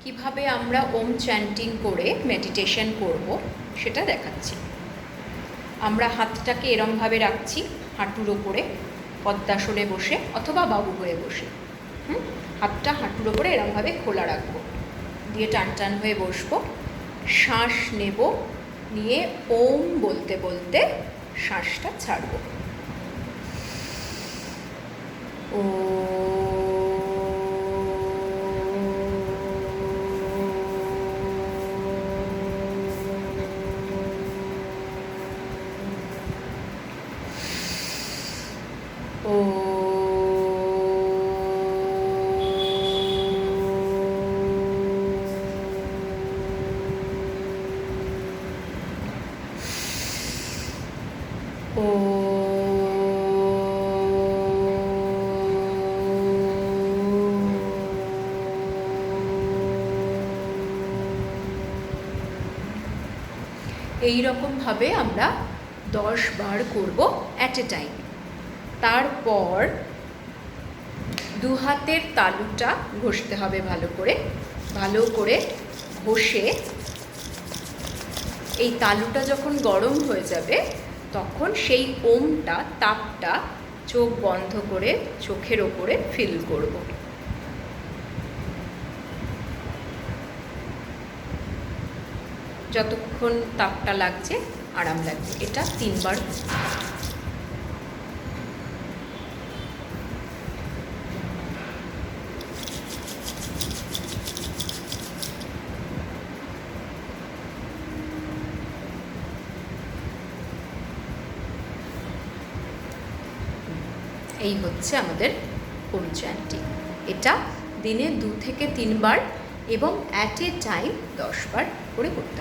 কিভাবে আমরা ওম চ্যান্টিং করে মেডিটেশন করব সেটা দেখাচ্ছি। আমরা হাতটাকে এরমভাবে রাখছি হাঁটুর ওপরে, পদ্মাসনে বসে অথবা বাবু হয়ে বসে। হাতটা হাঁটুর ওপরে এরমভাবে খোলা রাখবো, দিয়ে টান টান হয়ে বসবো। শ্বাস নেব, নিয়ে ওম বলতে বলতে শ্বাসটা ছাড়ব। ও এই রকমভাবে আমরা 10 বার করব অ্যাট এ টাইম। তারপর দু হাতের তালুটা ঘষতে হবে ভালো করে ঘষে এই তালুটা যখন গরম হয়ে যাবে তখন সেই ওমটা, তাপটা চোখ বন্ধ করে চোখের ওপরে ফিল করব। যতক্ষণ তাপটা লাগছে আরাম লাগছে। এটা 3 বার। এই হচ্ছে আমাদের ওম চ্যান্টিং। এটা দিনে 2 থেকে 3 বার এবং অ্যাট এ টাইম 10 বার করে করতে হবে।